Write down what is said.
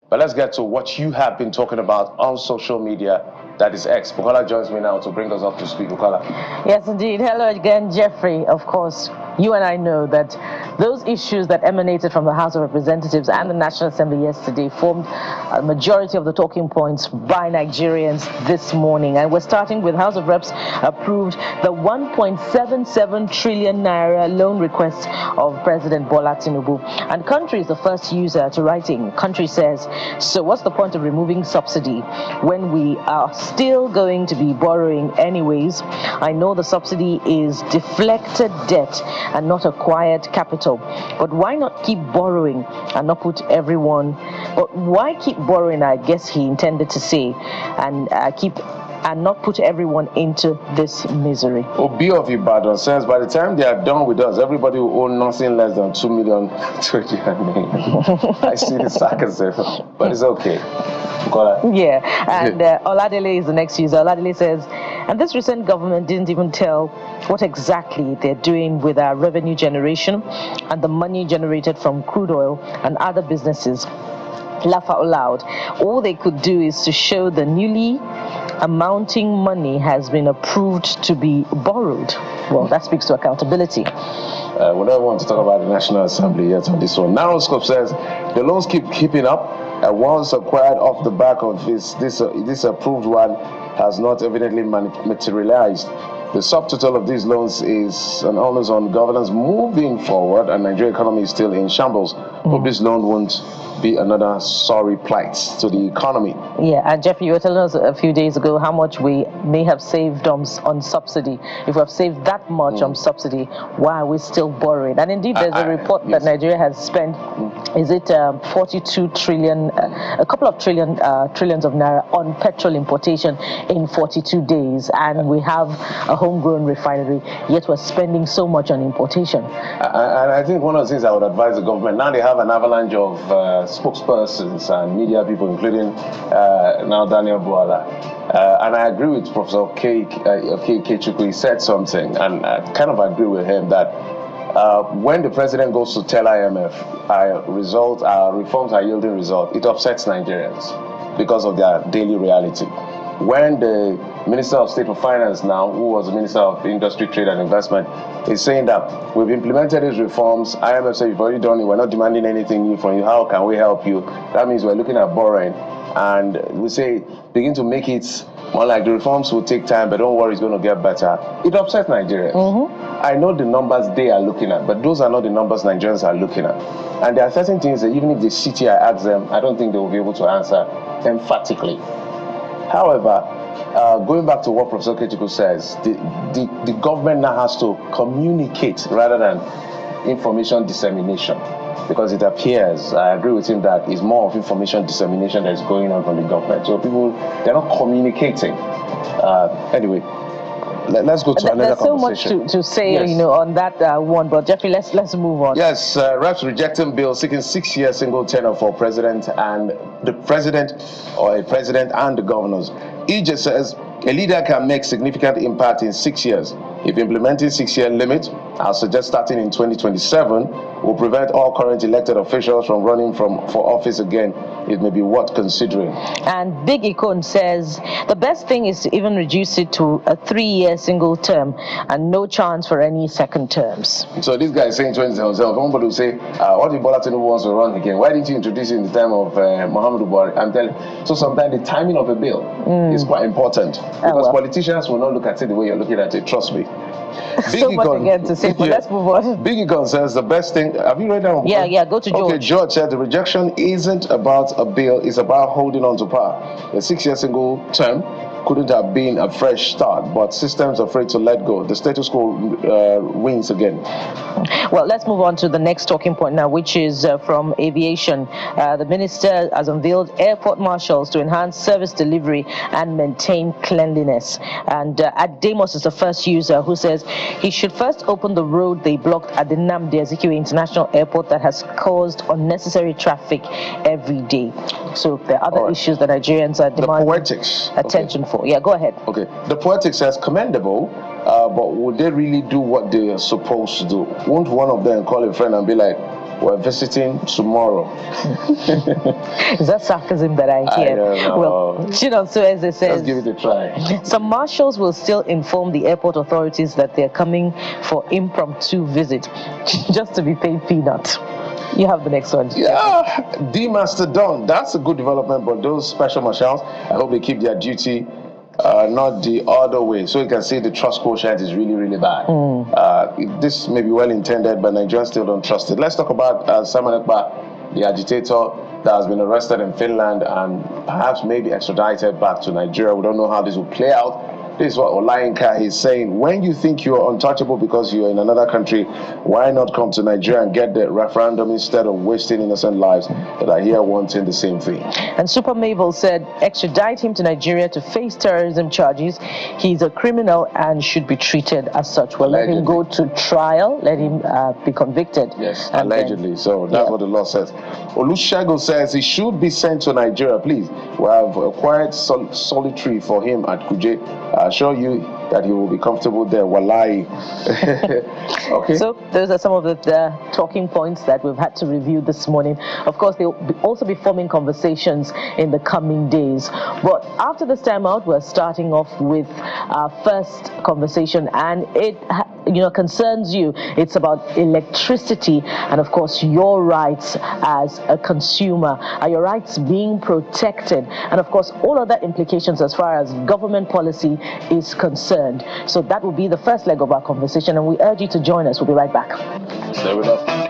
But let's get to what you have been talking about on social media. That is X. Bukola joins me now to bring us up to speed. Bukola. Yes, indeed. Hello again, Jeffrey. Of course, you and I know that those issues that emanated from the House of Representatives and the National Assembly yesterday formed a majority of the talking points by Nigerians this morning. And we're starting with House of Reps approved the 1.77 trillion naira loan request of President Bola Tinubu. And country is the first user to writing. Country says, so what's the point of removing subsidy when we are still going to be borrowing anyways? I know the subsidy is deflected debt and not acquired capital, but why not keep borrowing and not put everyone, but why keep borrowing, I guess he intended to say, and not put everyone into this misery. Obi of Ibadan says by the time they are done with us, everybody will own nothing less than 2 million to their name. I see the sarcasm, but it's okay. Yeah, and Oladele is the next user. Oladele says, and this recent government didn't even tell what exactly they're doing with our revenue generation and the money generated from crude oil and other businesses. Laugh out loud. All they could do is to show the newly amounting money has been approved to be borrowed. Well, that speaks to accountability. We don't want to talk about the National Assembly yet on this one. Narrowscope says the loans keeping up. Once acquired off the back of this approved one has not evidently materialized. The subtotal of these loans is an onus on governance moving forward, and Nigerian economy is still in shambles. Hope this loan won't be another sorry plight to the economy. Yeah, and Jeffrey, you were telling us a few days ago how much we may have saved on subsidy. If we have saved that much on subsidy, why are we still borrowing? And indeed, there's a report that Nigeria has spent, is it 42 trillion, a couple of trillions of naira on petrol importation in 42 days, and we have a homegrown refinery, yet we're spending so much on importation. And I think one of the things I would advise the government, now they have an avalanche of spokespersons and media people, including now Daniel Buala. And I agree with Professor Kechukwu. He said something, and I kind of agree with him that when the president goes to tell IMF our reforms are yielding results, it upsets Nigerians because of their daily reality. When the Minister of State for Finance now, who was the Minister of Industry, Trade and Investment, is saying that we've implemented these reforms, IMF said you've already done it, we're not demanding anything new from you, how can we help you? That means we're looking at borrowing. And we say, begin to make it more like the reforms will take time, but don't worry, it's going to get better. It upsets Nigerians. I know the numbers they are looking at, but those are not the numbers Nigerians are looking at. And there are certain things that even if they sit here, I ask them, I don't think they will be able to answer emphatically. However, going back to what Professor Kechukwu says, the government now has to communicate rather than information dissemination, because it appears, I agree with him, that it's more of information dissemination that is going on from the government. So people, they're not communicating. Anyway, let's go to another conversation. There's so much to say, on that one, but Jeffrey, let's move on. Yes, reps rejecting bill seeking 6-year single tenure for president and the president and the governors. EJ says a leader can make significant impact in 6 years. If implementing 6-year limit, I'll suggest starting in 2027, will prevent all current elected officials from running for office again. It may be worth considering. And Big Ikon says the best thing is to even reduce it to a 3-year single term and no chance for any second terms. So this guy is saying 2027. Somebody will say, what if Bola Tinubu wants to run again? Why didn't you introduce it in the time of Muhammadu Buhari? I'm telling you. So sometimes the timing of a bill is quite important, because politicians will not look at it the way you're looking at it. Trust me. So much again to say, but let's move on. Big Ikon says the best thing. Have you read that one? Yeah, go to George. Okay, George said the rejection isn't about a bill, it's about holding on to power. A 6-year single term couldn't have been a fresh start, but systems are afraid to let go. The status quo wins again. Well, let's move on to the next talking point now, which is from aviation. The minister has unveiled airport marshals to enhance service delivery and maintain cleanliness. And Ademos is the first user who says he should first open the road they blocked at the Nnamdi Azikiwe International Airport that has caused unnecessary traffic every day. So there are other issues that Nigerians are demanding attention for. Yeah, go ahead. Okay. The poetics says commendable, but would they really do what they are supposed to do? Won't one of them call a friend and be like, We're visiting tomorrow. Is that sarcasm that I hear? I don't know. Well, so as it says, let's give it a try. Some marshals will still inform the airport authorities that they're coming for impromptu visit, just to be paid peanuts. You have the next one. Yeah, D Master Don. That's a good development, but those special marshals, I hope they keep their duty, not the other way. So you can see the trust quotient is really, really bad. This may be well intended, but Nigerians still don't trust it. Let's talk about Simon Ekpa, the agitator that has been arrested in Finland and perhaps maybe extradited back to Nigeria. We don't know how this will play out. This is what Olayinka is saying. When you think you're untouchable because you're in another country, why not come to Nigeria and get the referendum instead of wasting innocent lives that are here wanting the same thing? And Super Mabel said, extradite him to Nigeria to face terrorism charges. He's a criminal and should be treated as such. Well, let him go to trial, let him be convicted. Yes, allegedly. So that's what the law says. Olusegun says he should be sent to Nigeria, please. We have acquired solitary for him at Kuje. I assure you that he will be comfortable there. Wallahi. Okay. So those are some of the talking points that we've had to review this morning. Of course, they'll also be forming conversations in the coming days. But after this time out, we're starting off with our first conversation, and it concerns you. It's about electricity and, of course, your rights as a consumer. Are your rights being protected? And, of course, all other implications as far as government policy is concerned. So that will be the first leg of our conversation, and we urge you to join us. We'll be right back. Stay with us.